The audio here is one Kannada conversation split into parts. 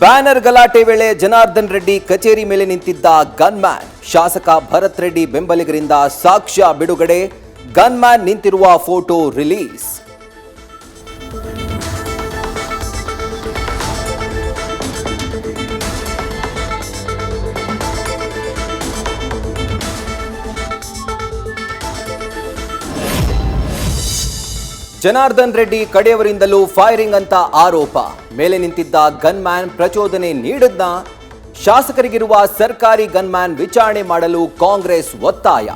ಬ್ಯಾನರ್ ಗಲಾಟೆ ವೇಳೆ ಜನಾರ್ದನ್ ರೆಡ್ಡಿ ಕಚೇರಿ ಮೇಲೆ ನಿಂತಿದ್ದ ಗನ್ಮ್ಯಾನ್. ಶಾಸಕ ಭರತ್ ರೆಡ್ಡಿ ಬೆಂಬಲಿಗರಿಂದ ಸಾಕ್ಷ್ಯ ಬಿಡುಗಡೆ. ಗನ್ಮ್ಯಾನ್ ನಿಂತಿರುವ ಫೋಟೋ ರಿಲೀಸ್. ಜನಾರ್ದನ್ ರೆಡ್ಡಿ ಕಡೆಯವರಿಂದಲೂ ಫೈರಿಂಗ್ ಅಂತ ಆರೋಪ. ಮೇಲೆ ನಿಂತಿದ್ದ ಗನ್ಮ್ಯಾನ್ ಪ್ರಚೋದನೆ ನೀಡಿದ್ನ. ಶಾಸಕರಿಗಿರುವ ಸರ್ಕಾರಿ ಗನ್ಮ್ಯಾನ್ ವಿಚಾರಣೆ ಮಾಡಲು ಕಾಂಗ್ರೆಸ್ ಒತ್ತಾಯ.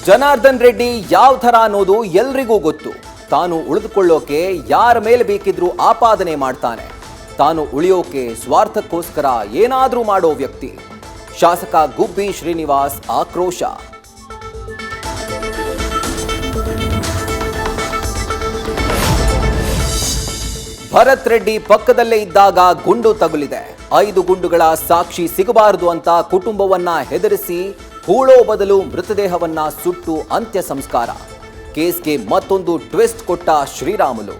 ಜನಾರ್ದನ್ ರೆಡ್ಡಿ ಯಾವ ಥರ ಅನ್ನೋದು ಎಲ್ರಿಗೂ ಗೊತ್ತು. ತಾನು ಉಳಿದುಕೊಳ್ಳೋಕೆ ಯಾರ ಮೇಲೆ ಬೇಕಿದ್ರೂ ಆಪಾದನೆ ಮಾಡ್ತಾನೆ. ತಾನು ಉಳಿಯೋಕೆ ಸ್ವಾರ್ಥಕ್ಕೋಸ್ಕರ ಏನಾದ್ರೂ ಮಾಡೋ ವ್ಯಕ್ತಿ. ಶಾಸಕ ಗುಬ್ಬಿ ಶ್ರೀನಿವಾಸ್ ಆಕ್ರೋಶ. ಭರತ್ ರೆಡ್ಡಿ ಪಕ್ಕದಲ್ಲೇ ಇದ್ದಾಗ ಗುಂಡು ತಗುಲಿದೆ. 5 ಗುಂಡುಗಳ ಸಾಕ್ಷಿ ಸಿಗಬಾರದು ಅಂತ ಕುಟುಂಬವನ್ನ ಹೆದರಿಸಿ ಹೂಳೋ ಬದಲು ಮೃತದೇಹವನ್ನ ಸುಟ್ಟು ಅಂತ್ಯ ಸಂಸ್ಕಾರ. ಕೇಸ್ಗೆ ಮತ್ತೊಂದು ಟ್ವಿಸ್ಟ್ ಕೊಟ್ಟ ಶ್ರೀರಾಮುಲು.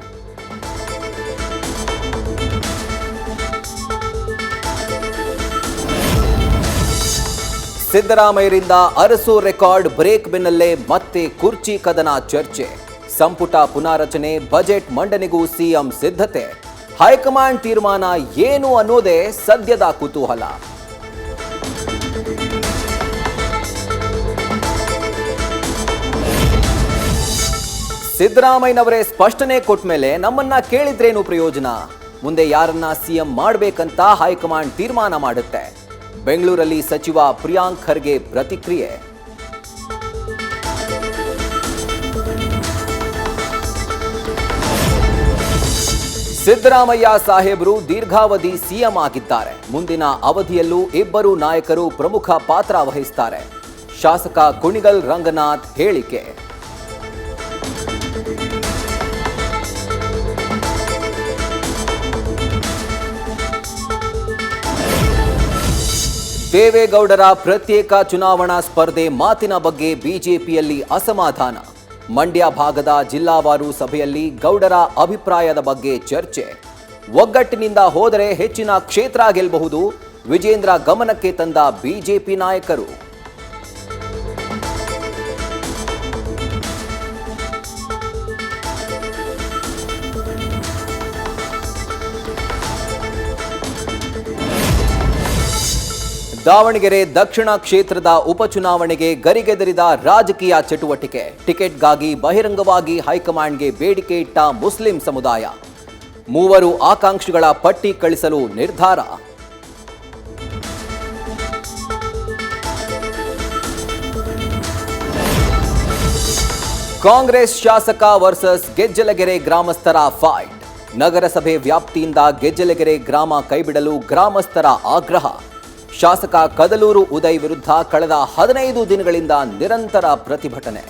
ಸಿದ್ದರಾಮಯ್ಯರಿಂದ ಅರಸು ರೆಕಾರ್ಡ್ ಬ್ರೇಕ್ ಬೆನ್ನಲ್ಲೇ ಮತ್ತೆ ಕುರ್ಚಿ ಕದನ ಚರ್ಚೆ. ಸಂಪುಟ ಪುನಾರಚನೆ, ಬಜೆಟ್ ಮಂಡನೆಗೂ ಸಿಎಂ ಸಿದ್ಧತೆ. ಹೈಕಮಾಂಡ್ ತೀರ್ಮಾನ ಏನು ಅನ್ನೋದೇ ಸದ್ಯದ ಕುತೂಹಲ. ಸಿದ್ದರಾಮಯ್ಯನವರೇ ಸ್ಪಷ್ಟನೆ ಕೊಟ್ಟ ಮೇಲೆ ನಮ್ಮನ್ನ ಕೇಳಿದ್ರೇನು ಪ್ರಯೋಜನ? ಮುಂದೆ ಯಾರನ್ನ ಸಿಎಂ ಮಾಡಬೇಕಂತ ಹೈಕಮಾಂಡ್ ತೀರ್ಮಾನ ಮಾಡುತ್ತೆ. ಬೆಂಗಳೂರಲ್ಲಿ ಸಚಿವ ಪ್ರಿಯಾಂಕ್ ಖರ್ಗೆ ಪ್ರತಿಕ್ರಿಯೆ. ಸಿದ್ದರಾಮಯ್ಯ ಸಾಹೇಬರು ದೀರ್ಘಾವಧಿ ಸಿಎಂ ಆಗಿದ್ದಾರೆ. ಮುಂದಿನ ಅವಧಿಯಲ್ಲೂ ಇಬ್ಬರು ನಾಯಕರು ಪ್ರಮುಖ ಪಾತ್ರ ವಹಿಸುತ್ತಾರೆ. ಶಾಸಕ ಕುಣಿಗಲ್ ರಂಗನಾಥ್ ಹೇಳಿಕೆ. ದೇವೇಗೌಡರ ಪ್ರತ್ಯೇಕ ಚುನಾವಣಾ ಸ್ಪರ್ಧೆ ಮಾತಿನ ಬಗ್ಗೆ ಬಿಜೆಪಿಯಲ್ಲಿ ಅಸಮಾಧಾನ. ಮಂಡ್ಯ ಭಾಗದ ಜಿಲ್ಲಾವಾರು ಸಭೆಯಲ್ಲಿ ಗೌಡರ ಅಭಿಪ್ರಾಯದ ಬಗ್ಗೆ ಚರ್ಚೆ. ಒಗ್ಗಟ್ಟಿನಿಂದ ಹೋದರೆ ಹೆಚ್ಚಿನ ಕ್ಷೇತ್ರ ಗೆಲ್ಲಬಹುದು. ವಿಜೇಂದ್ರ ಗಮನಕ್ಕೆ ತಂದ ಬಿಜೆಪಿ ನಾಯಕರು. ದಾವಣಗೆರೆ ದಕ್ಷಿಣ ಕ್ಷೇತ್ರದ ಉಪಚುನಾವಣೆಗೆ ಗರಿಗೆದರಿದ ರಾಜಕೀಯ ಚಟುವಟಿಕೆ. ಟಿಕೆಟ್ಗಾಗಿ ಬಹಿರಂಗವಾಗಿ ಹೈಕಮಾಂಡ್ಗೆ ಬೇಡಿಕೆ ಇಟ್ಟ ಮುಸ್ಲಿಂ ಸಮುದಾಯ. 3 ಆಕಾಂಕ್ಷಿಗಳ ಪಟ್ಟಿ ಕಳಿಸಲು ನಿರ್ಧಾರ. ಕಾಂಗ್ರೆಸ್ ಶಾಸಕ ವರ್ಸಸ್ ಗೆಜ್ಜಲಗೆರೆ ಗ್ರಾಮಸ್ಥರ ಫೈಟ್. ನಗರಸಭೆ ವ್ಯಾಪ್ತಿಯಿಂದ ಗೆಜ್ಜಲಗೆರೆ ಗ್ರಾಮ ಕೈಬಿಡಲು ಗ್ರಾಮಸ್ಥರ ಆಗ್ರಹ. ಶಾಸಕ ಕದಲೂರು ಉದಯ್ ವಿರುದ್ಧ ಕಳೆದ 15 ದಿನಗಳಿಂದ ನಿರಂತರ ಪ್ರತಿಭಟನೆ.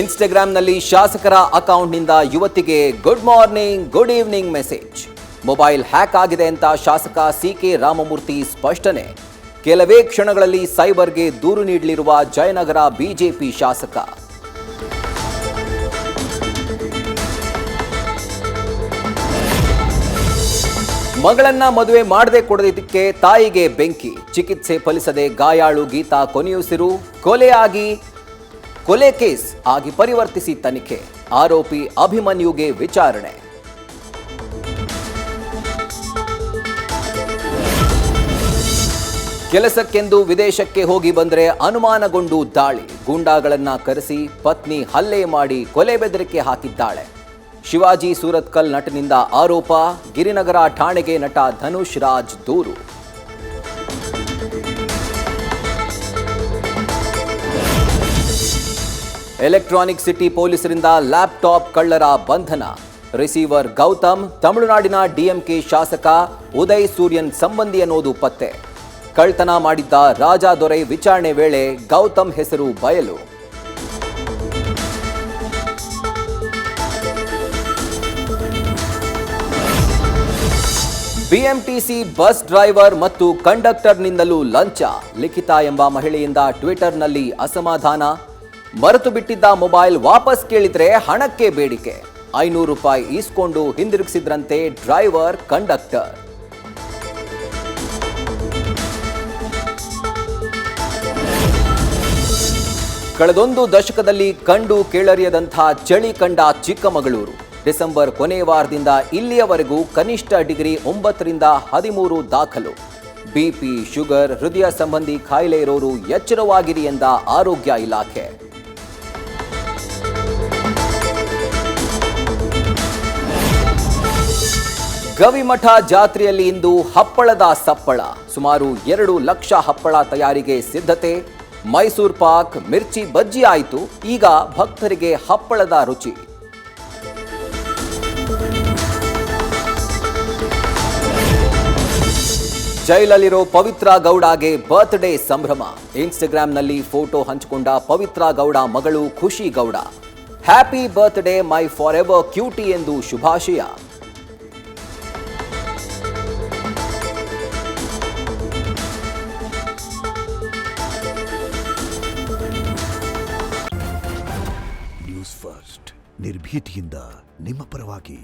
ಇನ್ಸ್ಟಾಗ್ರಾಂನಲ್ಲಿ ಶಾಸಕರ ಅಕೌಂಟ್ನಿಂದ ಯುವತಿಗೆ good morning, good evening message. Mobile hack ಆಗಿದೆ ಅಂತ ಶಾಸಕ ಸಿಕೆ ರಾಮಮೂರ್ತಿ ಸ್ಪಷ್ಟನೆ. ಕೆಲವೇ ಕ್ಷಣಗಳಲ್ಲಿ ಸೈಬರ್ಗೆ ದೂರು ನೀಡಲಿರುವ ಜಯನಗರ ಬಿಜೆಪಿ ಶಾಸಕ. ಮಗಳನ್ನ ಮದುವೆ ಮಾಡದೆ ಕೊಡದಿದ್ದಕ್ಕೆ ತಾಯಿಗೆ ಬೆಂಕಿ. ಚಿಕಿತ್ಸೆ ಫಲಿಸದೆ ಗಾಯಾಳು ಗೀತಾ ಕೊನೆಯುಸಿರು. ಕೊಲೆ ಕೇಸ್ ಆಗಿ ಪರಿವರ್ತಿಸಿ ತನಿಖೆ. ಆರೋಪಿ ಅಭಿಮನ್ಯುಗೆ ವಿಚಾರಣೆ. ಕೆಲಸಕ್ಕೆಂದು ವಿದೇಶಕ್ಕೆ ಹೋಗಿ ಬಂದರೆ ಅನುಮಾನಗೊಂಡು ದಾಳಿ. ಗೂಂಡಾಗಳನ್ನ ಕರೆಸಿ ಪತ್ನಿ ಹಲ್ಲೆ ಮಾಡಿ ಕೊಲೆ ಬೆದರಿಕೆ ಹಾಕಿದ್ದಾಳೆ. ಶಿವಾಜಿ ಸೂರತ್ಕಲ್ ನಟನಿಂದ ಆರೋಪ. ಗಿರಿನಗರ ಠಾಣೆಗೆ ನಟ ಧನುಷ್ ರಾಜ್ ದೂರು. ಎಲೆಕ್ಟ್ರಾನಿಕ್ ಸಿಟಿ ಪೊಲೀಸರಿಂದ ಲ್ಯಾಪ್ಟಾಪ್ ಕಳ್ಳರ ಬಂಧನ. ರಿಸೀವರ್ ಗೌತಮ್ ತಮಿಳುನಾಡಿನ ಡಿಎಂಕೆ ಶಾಸಕ ಉದಯ್ ಸೂರ್ಯನ್ ಸಂಬಂಧಿ ಅನ್ನೋದು ಪತ್ತೆ. ಕಳ್ತನ ಮಾಡಿದ್ದ ರಾಜಾದೊರೈ ವಿಚಾರಣೆ ವೇಳೆ ಗೌತಮ್ ಹೆಸರು ಬಯಲು. ಬಿಎಂಟಿಸಿ ಬಸ್ ಡ್ರೈವರ್ ಮತ್ತು ಕಂಡಕ್ಟರ್ನಿಂದಲೂ ಲಂಚ ಲಿಖಿತ ಎಂಬ ಮಹಿಳೆಯಿಂದ ಟ್ವಿಟರ್ನಲ್ಲಿ ಅಸಮಾಧಾನ. ಮರೆತು ಬಿಟ್ಟಿದ್ದ ಮೊಬೈಲ್ ವಾಪಸ್ ಕೇಳಿದ್ರೆ ಹಣಕ್ಕೆ ಬೇಡಿಕೆ. 500 ರೂಪಾಯಿ ಈಸ್ಕೊಂಡು ಹಿಂದಿರುಗಿಸಿದ್ರಂತೆ ಡ್ರೈವರ್ ಕಂಡಕ್ಟರ್. ಕಳೆದೊಂದು ದಶಕದಲ್ಲಿ ಕಂಡು ಕೇಳರಿಯದಂಥ ಚಳಿ ಕಂಡ ಚಿಕ್ಕಮಗಳೂರು. ಡಿಸೆಂಬರ್ ಕೊನೆಯ ವಾರದಿಂದ ಇಲ್ಲಿಯವರೆಗೂ ಕನಿಷ್ಠ ಡಿಗ್ರಿ 9 ರಿಂದ 13 ದಾಖಲು. ಬಿಪಿ, ಶುಗರ್, ಹೃದಯ ಸಂಬಂಧಿ ಕಾಯಿಲೆ ಇರೋರು ಎಚ್ಚರವಾಗಿರಿ ಎಂದ ಆರೋಗ್ಯ ಇಲಾಖೆ. ಗವಿಮಠ ಜಾತ್ರೆಯಲ್ಲಿ ಇಂದು ಹಪ್ಪಳದ ಸಪ್ಪಳ. ಸುಮಾರು 2 ಲಕ್ಷ ಹಪ್ಪಳ ತಯಾರಿಗೆ ಸಿದ್ಧತೆ. ಮೈಸೂರು ಪಾಕ್, ಮಿರ್ಚಿ ಬಜ್ಜಿ ಆಯಿತು, ಈಗ ಭಕ್ತರಿಗೆ ಹಪ್ಪಳದ ರುಚಿ. ಜೈಲಲ್ಲಿರೋ ಪವಿತ್ರ ಗೌಡಗೆ ಬರ್ತ್ಡೇ ಸಂಭ್ರಮ. ಇನ್ಸ್ಟಾಗ್ರಾಂನಲ್ಲಿ ಫೋಟೋ ಹಂಚಿಕೊಂಡ ಪವಿತ್ರ ಗೌಡ ಮಗಳು ಖುಷಿ Gowda. Happy birthday my for ever cutie ಎಂದು ಶುಭಾಶಯ. ನ್ಯೂಸ್ ಫಸ್ಟ್ ನಿರ್ಭೀತಿಯಿಂದ ನಿಮ್ಮ ಪರವಾಗಿ.